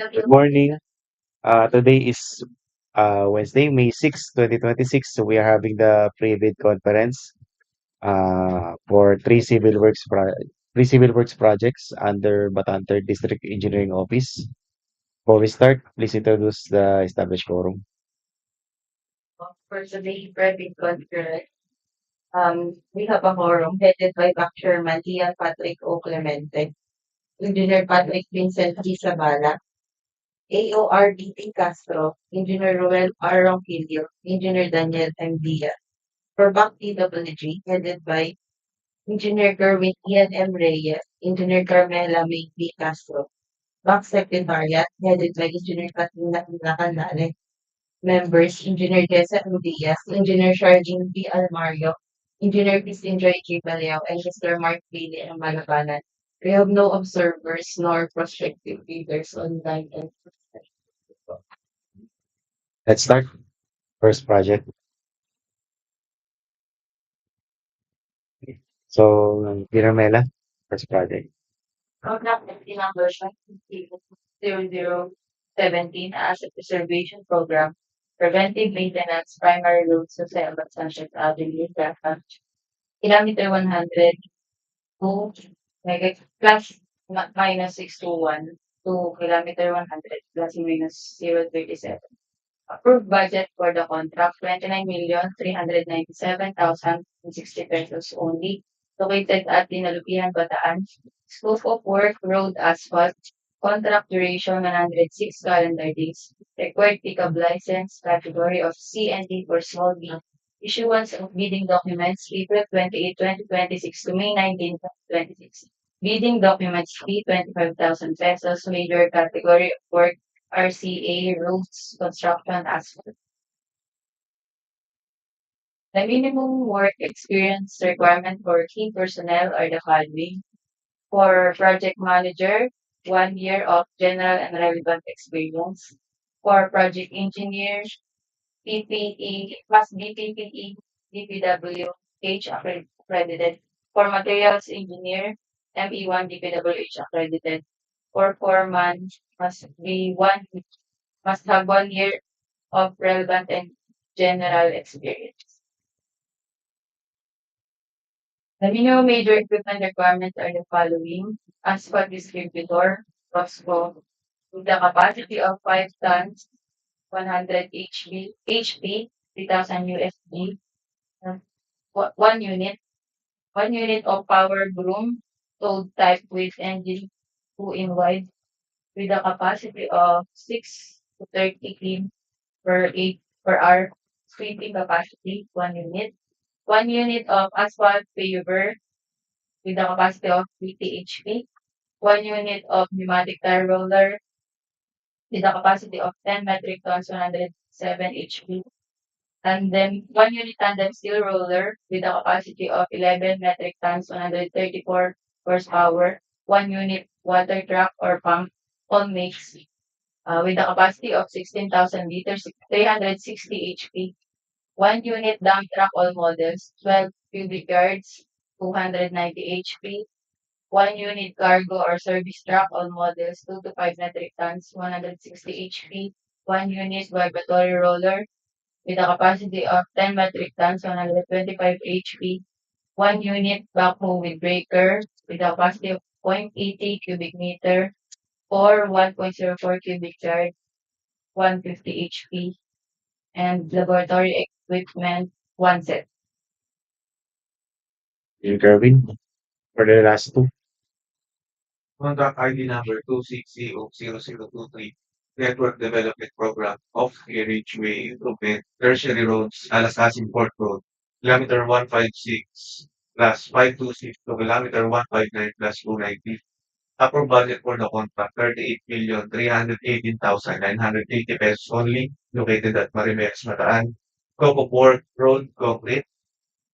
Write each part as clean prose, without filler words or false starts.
Good morning. Today is Wednesday, May 6, 2026. So we are having the pre-bid conference for three civil works projects under Bataan 3rd District Engineering Office. Before we start, please introduce the established quorum. For today's private conference, we have a forum headed by Dr. Matia Patrick O. Clemente, Engineer Patrick Vincent G. Zabala, AORDT Castro, Engineer Ruel R. Ronquillo, Engineer Daniel M. Diaz. For BAC DWG, headed by Engineer Gerwin Ian M. Reyes, Engineer Carmela May B. Castro. BAC Secretariat, headed by Engineer Katina Canale. Members, Engineer Jessa M. Diaz, Engineer Sharjin B. Almario, Engineer Christine Joy G. Baleo, and Mr. Mark Bailey and Malabanan. We have no observers nor prospective readers online and Let's start. First project. So, Piramela, first project. contract entity number 0017 Asset Preservation Program, Preventive Maintenance, Primary Roads, Jose Alas-Asin Avenue, Bataan, Kilometer 100, 2 plus minus 621 to kilometer 100 plus minus 037. Approved budget for the contract 29,397,060 pesos only. Located at Dinalupihan, Bataan. Scope of work road asphalt. Contract duration 106 calendar days. Required pickup license category of C and D for small B. Issuance of bidding documents April 28, 2026 to May 19, 2026. Bidding documents fee 25,000 pesos. Major category of work RCA roads construction asphalt. The minimum work experience requirement for key personnel are the following. For project manager, 1 year of general and relevant experience. For project engineer, PPE, must be PPE, DPWH accredited. For materials engineer, ME1 DPWH accredited. For foreman, must have 1 year of relevant and general experience. The minimum major equipment requirements are the following. Asphalt distributor, Rosco, with the capacity of 5 tons, 100 HP, 3,000 USD, 1 unit, 1 unit of power broom, towed type with engine 2 in wide, with a capacity of 6 to 30 clean per hour, sweeping capacity, 1 unit. 1 unit of asphalt paver with a capacity of 50 HP. 1 unit of pneumatic tire roller with a capacity of 10 metric tons, 107 HP. And then 1 unit tandem steel roller with a capacity of 11 metric tons, 134 horsepower. 1 unit water truck or pump, all mix, with a capacity of 16,000 liters, 360 HP. 1 unit dump truck all models, 12 cubic yards, 290 HP. 1 unit cargo or service truck all models, 2 to 5 metric tons, 160 HP. 1 unit vibratory roller with a capacity of 10 metric tons, 125 HP. 1 unit backhoe with breaker with a capacity of 0.80 cubic meter or 1.04 cubic yard, 150 HP. And laboratory equipment, 1 set. Your Kerwin, for the last two. Contract ID number 2600023, Network Development Program, Off-Carriageway Improvement, Tertiary Roads, Alas-Asin Port Road, kilometer 156 plus 526 to kilometer 159 plus 290. Upper budget for the contract, 38,318,980 pesos only, located at Marimex, Bataan. Scope of work, road, concrete.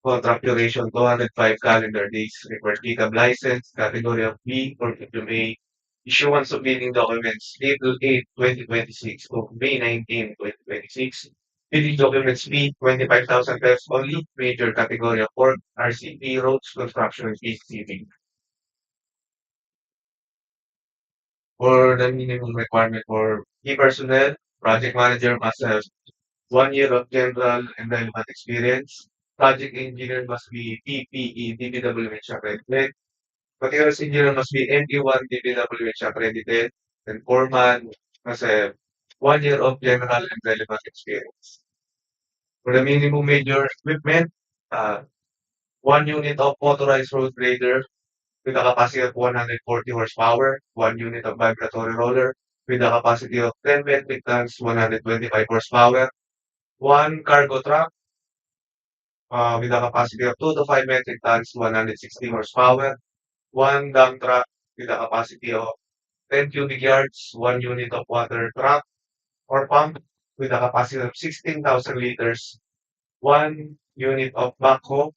Contract duration 205 calendar days. Required pickup license, category of B or PMA. Issuance of bidding documents April 8, 2026 to May 19, 2026. Bidding documents fee 25,000 pesos only. Major category of work RCP, roads, construction, PCV. For the minimum requirement for key personnel, project manager must have 1 year of general and relevant experience. Project engineer must be PPE, DPWH accredited. Materials engineer must be NE1 DPWH accredited. And foreman must have 1 year of general and relevant experience. For the minimum major equipment, uh, 1 unit of motorized road grader with a capacity of 140 horsepower, 1 unit of vibratory roller with a capacity of 10 metric tons, 125 horsepower, one cargo truck with a capacity of 2 to 5 metric tons, 160 horsepower, one dump truck with a capacity of 10 cubic yards, 1 unit of water truck or pump with a capacity of 16,000 liters, 1 unit of backhoe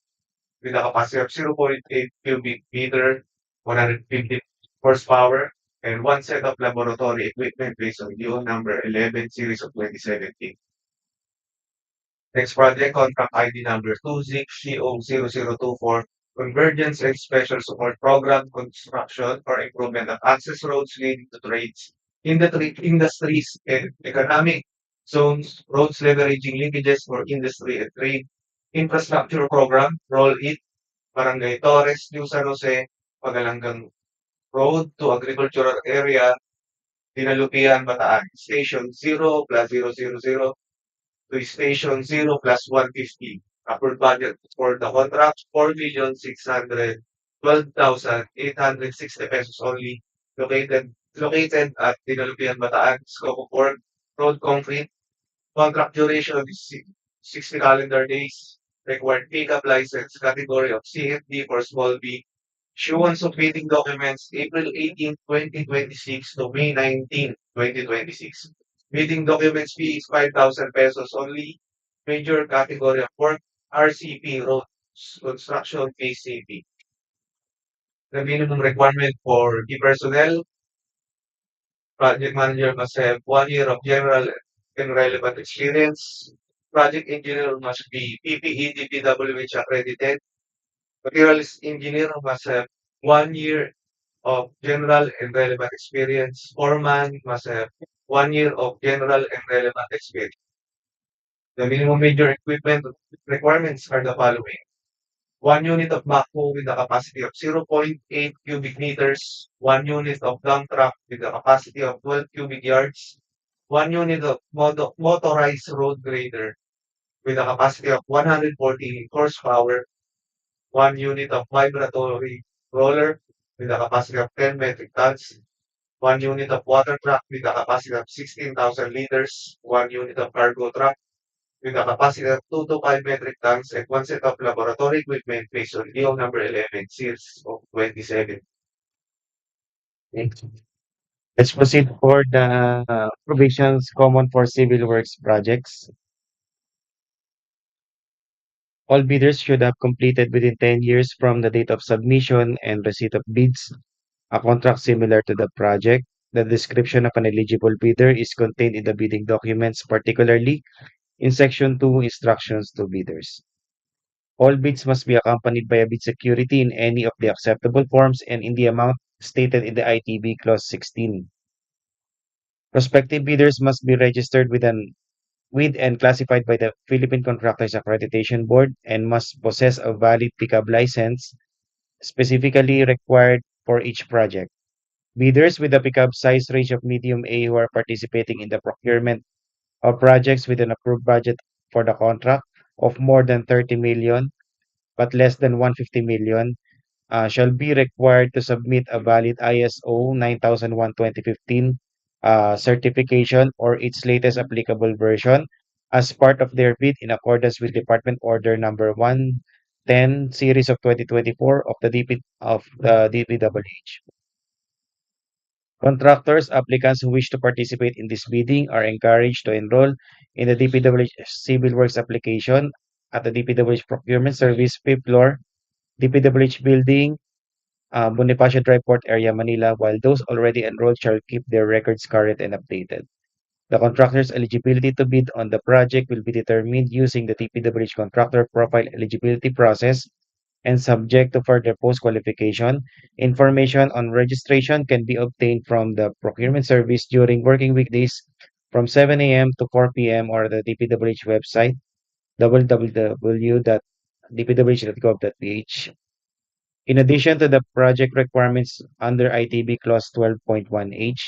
with a capacity of 0.8 cubic meter, 150 horsepower, and one set of laboratory equipment based on DO number 11 series of 2017. Next project, contract ID number 26CO0024, Convergence and Special Support Program, construction or improvement of access roads leading to trades in the industries and economic zones, roads leveraging linkages for industry and trade, infrastructure program, roll it, Barangay Torres-New San Jose-Pagalangang Road to Agricultural Area, Dinalupihan, Bataan, Station 0+000 to Station 0+150. Approved budget for the contract, 4,612,860 pesos only. Located at Dinalupihan, Bataan. Scope of work, road concrete. Contract duration is 60 calendar days. Required pickup license category of CFD for small B. Issuance of bidding documents April 18, 2026 to May 19, 2026. Bidding documents fee is 5,000 pesos only. Major category of work RCP roads construction PCP. The minimum requirement for key personnel, project manager must have 1 year of general and relevant experience. Project engineer must be PPE DPWH accredited. Materials engineer must have 1 year of general and relevant experience. Foreman must have 1 year of general and relevant experience. The minimum major equipment requirements are the following. 1 unit of backhoe with a capacity of 0.8 cubic meters, 1 unit of dump truck with a capacity of 12 cubic yards, 1 unit of motorized road grader with a capacity of 140 horsepower, 1 unit of vibratory roller with a capacity of 10 metric tons, 1 unit of water truck with a capacity of 16,000 liters, 1 unit of cargo truck with a capacity of 2 to 5 metric tons, and one set of laboratory equipment based on DO number 11, series of 27. Let's proceed for the provisions common for civil works projects. All bidders should have completed within 10 years from the date of submission and receipt of bids a contract similar to the project. The description of an eligible bidder is contained in the bidding documents, particularly in Section 2, Instructions to Bidders. All bids must be accompanied by a bid security in any of the acceptable forms and in the amount stated in the ITB Clause 16. Prospective bidders must be registered with and classified by the Philippine Contractors Accreditation Board and must possess a valid pickup license specifically required for each project. Bidders with a pickup size range of medium A who are participating in the procurement of projects with an approved budget for the contract of more than 30 million but less than 150 million shall be required to submit a valid ISO 9001:2015 certification or its latest applicable version as part of their bid in accordance with Department Order Number 110 Series of 2024 of the DPWH. Contractors, applicants who wish to participate in this bidding are encouraged to enroll in the DPWH Civil Works application at the DPWH Procurement Service, 5th floor, DPWH Building, Bonifacio Drive, Port Area, Manila, while those already enrolled shall keep their records current and updated. The contractor's eligibility to bid on the project will be determined using the DPWH contractor profile eligibility process and subject to further post-qualification. Information on registration can be obtained from the procurement service during working weekdays from 7 a.m. to 4 p.m. or the DPWH website www.dpwh.gov.ph. In addition to the project requirements under ITB Clause 12.1H,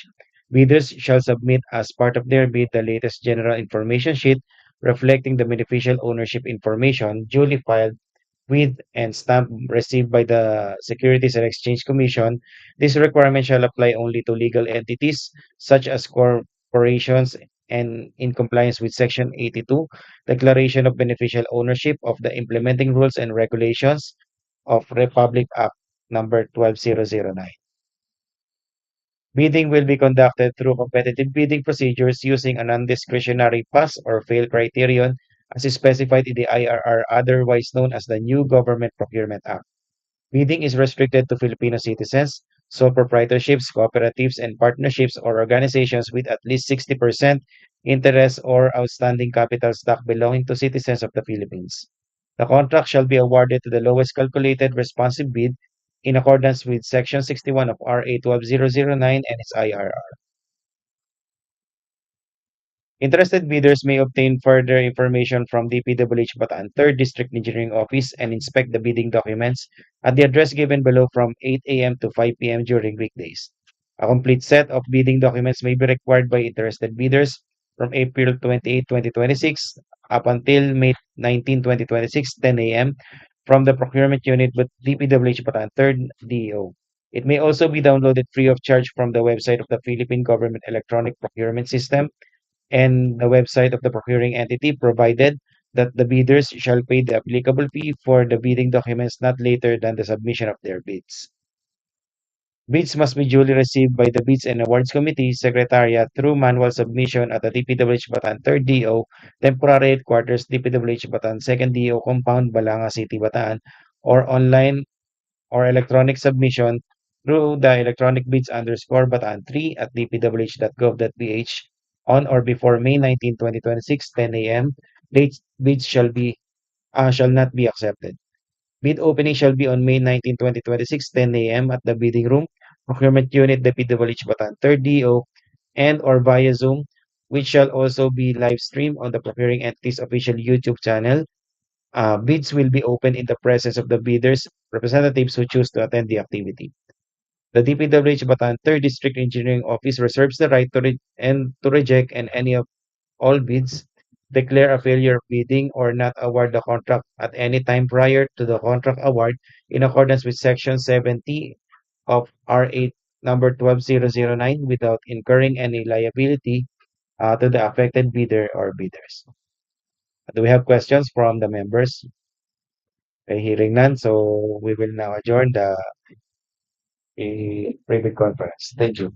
bidders shall submit as part of their bid the latest general information sheet reflecting the beneficial ownership information duly filed with and stamp received by the Securities and Exchange Commission. This requirement shall apply only to legal entities such as corporations and in compliance with Section 82, Declaration of Beneficial Ownership of the Implementing Rules and Regulations of Republic Act number 12009. Bidding will be conducted through competitive bidding procedures using a non-discretionary pass or fail criterion as specified in the IRR, otherwise known as the New Government Procurement Act. Bidding is restricted to Filipino citizens, sole proprietorships, cooperatives, and partnerships or organizations with at least 60% interest or outstanding capital stock belonging to citizens of the Philippines. The contract shall be awarded to the lowest calculated responsive bid in accordance with Section 61 of RA 12009 and its IRR. Interested bidders may obtain further information from DPWH Bataan 3rd District Engineering Office and inspect the bidding documents at the address given below from 8 a.m. to 5 p.m. during weekdays. A complete set of bidding documents may be required by interested bidders from April 28, 2026 up until May 19, 2026, 10 a.m. from the procurement unit with DPWH Bataan 3rd DEO. It may also be downloaded free of charge from the website of the Philippine Government Electronic Procurement System and the website of the procuring entity, provided that the bidders shall pay the applicable fee for the bidding documents not later than the submission of their bids. Bids must be duly received by the Bids and Awards Committee Secretariat through manual submission at the DPWH Bataan 3rd DO, Temporary Headquarters, DPWH Bataan 2nd DO Compound, Balanga City, Bataan, or online or electronic submission through the electronic bids underscore Bataan 3 at dpwh.gov.ph on or before May 19, 2026, 10 a.m. Late bids shall not be accepted. Bid opening shall be on May 19, 2026, 10 a.m. at the bidding room, procurement unit, DPWH Bataan 3rd DO, and or via Zoom, which shall also be live streamed on the procuring entity's official YouTube channel. Bids will be open in the presence of the bidders' representatives who choose to attend the activity. The DPWH Bataan 3rd District Engineering Office reserves the right to reject and any of all bids, declare a failure of bidding, or not award the contract at any time prior to the contract award in accordance with Section 70 of R8 number 12009 without incurring any liability to the affected bidder or bidders. Do we have questions from the members? Hearing none, so we will now adjourn the private conference. Thank you.